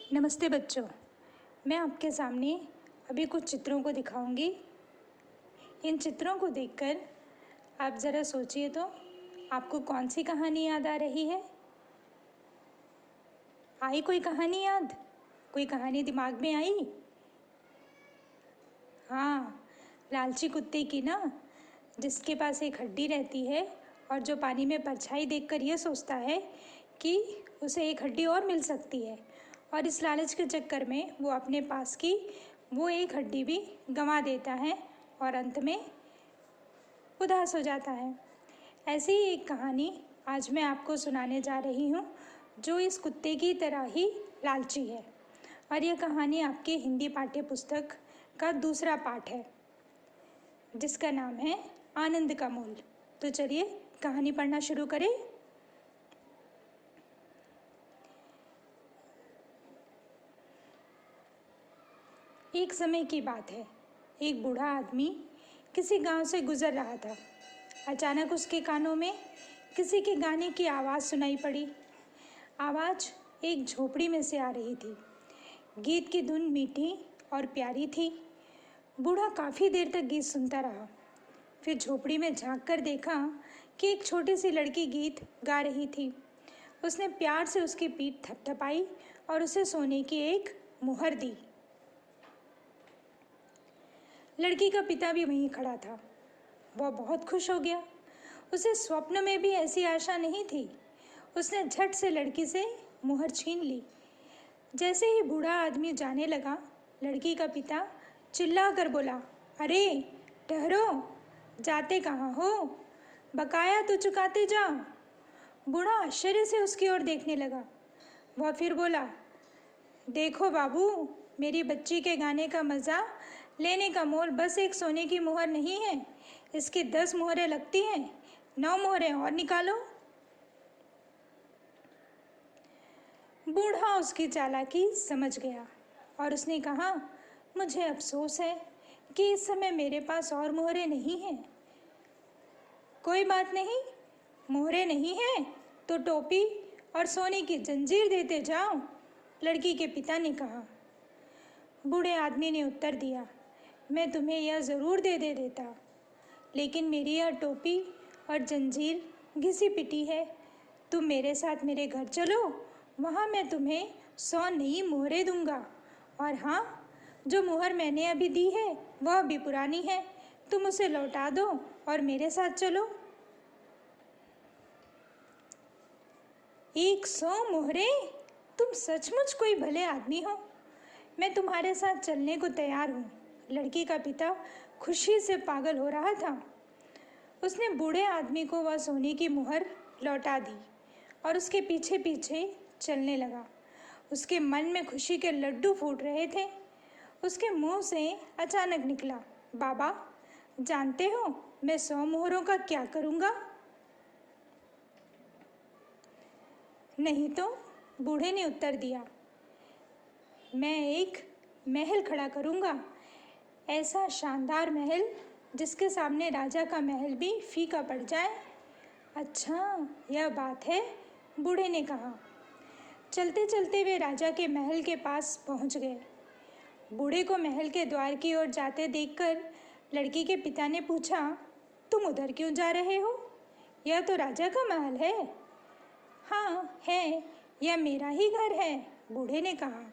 नमस्ते बच्चों, मैं आपके सामने अभी कुछ चित्रों को दिखाऊंगी। इन चित्रों को देखकर आप ज़रा सोचिए तो आपको कौन सी कहानी याद आ रही है? आई कोई कहानी याद? कोई कहानी दिमाग में आई? हाँ, लालची कुत्ते की ना, जिसके पास एक हड्डी रहती है और जो पानी में परछाई देखकर यह सोचता है कि उसे एक हड्डी और मिल सकती है, और इस लालच के चक्कर में वो अपने पास की वो एक हड्डी भी गंवा देता है और अंत में उदास हो जाता है। ऐसी ही एक कहानी आज मैं आपको सुनाने जा रही हूँ, जो इस कुत्ते की तरह ही लालची है। और यह कहानी आपके हिंदी पाठ्य पुस्तक का दूसरा पाठ है, जिसका नाम है आनंद का मोल। तो चलिए कहानी पढ़ना शुरू करें। एक समय की बात है, एक बूढ़ा आदमी किसी गांव से गुजर रहा था। अचानक उसके कानों में किसी के गाने की आवाज़ सुनाई पड़ी। आवाज़ एक झोपड़ी में से आ रही थी। गीत की धुन मीठी और प्यारी थी। बूढ़ा काफ़ी देर तक गीत सुनता रहा। फिर झोपड़ी में झांक कर देखा कि एक छोटी सी लड़की गीत गा रही थी। उसने प्यार से उसकी पीठ थपथपाई और उसे सोने की एक मुहर दी। लड़की का पिता भी वहीं खड़ा था। वह बहुत खुश हो गया। उसे स्वप्न में भी ऐसी आशा नहीं थी। उसने झट से लड़की से मुहर छीन ली। जैसे ही बूढ़ा आदमी जाने लगा, लड़की का पिता चिल्ला कर बोला, अरे ठहरो, जाते कहाँ हो? बकाया तो चुकाते जाओ। बूढ़ा आश्चर्य से उसकी ओर देखने लगा। वह फिर बोला, देखो बाबू, मेरी बच्ची के गाने का मज़ा लेने का मोल बस एक सोने की मुहर नहीं है। इसकी 10 मुहरें लगती हैं। 9 मुहरें और निकालो। बूढ़ा उसकी चालाकी समझ गया और उसने कहा, मुझे अफसोस है कि इस समय मेरे पास और मुहरें नहीं हैं। कोई बात नहीं, मुहरें नहीं हैं तो टोपी और सोने की जंजीर देते जाओ, लड़की के पिता ने कहा। बूढ़े आदमी ने उत्तर दिया, मैं तुम्हें यह ज़रूर दे देता, लेकिन मेरी यह टोपी और जंजीर घिसी पिटी है। तुम मेरे साथ मेरे घर चलो, वहाँ मैं तुम्हें 100 नई मुहरें दूंगा। और हाँ, जो मुहर मैंने अभी दी है वह भी पुरानी है। तुम उसे लौटा दो और मेरे साथ चलो। 100 मुहरें? तुम सचमुच कोई भले आदमी हो। मैं तुम्हारे साथ चलने को तैयार हूँ। लड़की का पिता खुशी से पागल हो रहा था। उसने बूढ़े आदमी को वह सोने की मुहर लौटा दी और उसके पीछे पीछे चलने लगा। उसके मन में खुशी के लड्डू फूट रहे थे। उसके मुंह से अचानक निकला, बाबा, जानते हो मैं 100 मुहरों का क्या करूँगा? नहीं तो, बूढ़े ने उत्तर दिया, मैं एक महल खड़ा करूँगा। ऐसा शानदार महल जिसके सामने राजा का महल भी फीका पड़ जाए। अच्छा, यह बात है, बूढ़े ने कहा। चलते चलते वे राजा के महल के पास पहुंच गए। बूढ़े को महल के द्वार की ओर जाते देखकर लड़की के पिता ने पूछा, तुम उधर क्यों जा रहे हो? यह तो राजा का महल है। हाँ है, यह मेरा ही घर है, बूढ़े ने कहा।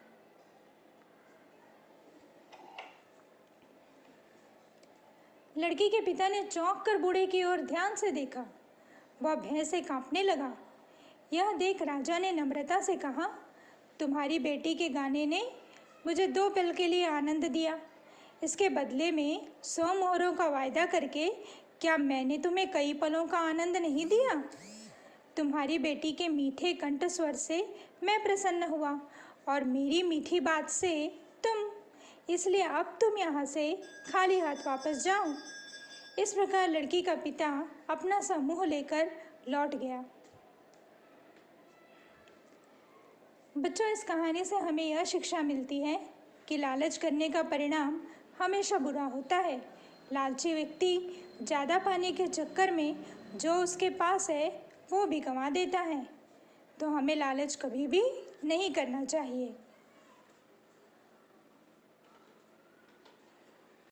लड़की के पिता ने चौंक कर बूढ़े की ओर ध्यान से देखा। वह भय से कांपने लगा। यह देख राजा ने नम्रता से कहा, तुम्हारी बेटी के गाने ने मुझे 2 पल के लिए आनंद दिया। इसके बदले में 100 मोहरों का वायदा करके क्या मैंने तुम्हें कई पलों का आनंद नहीं दिया? तुम्हारी बेटी के मीठे कंठ स्वर से मैं प्रसन्न हुआ और मेरी मीठी बात से तुम, इसलिए अब तुम यहाँ से खाली हाथ वापस जाओ। इस प्रकार लड़की का पिता अपना सा मुँह लेकर लौट गया। बच्चों, इस कहानी से हमें यह शिक्षा मिलती है कि लालच करने का परिणाम हमेशा बुरा होता है। लालची व्यक्ति ज़्यादा पाने के चक्कर में जो उसके पास है वो भी गंवा देता है। तो हमें लालच कभी भी नहीं करना चाहिए।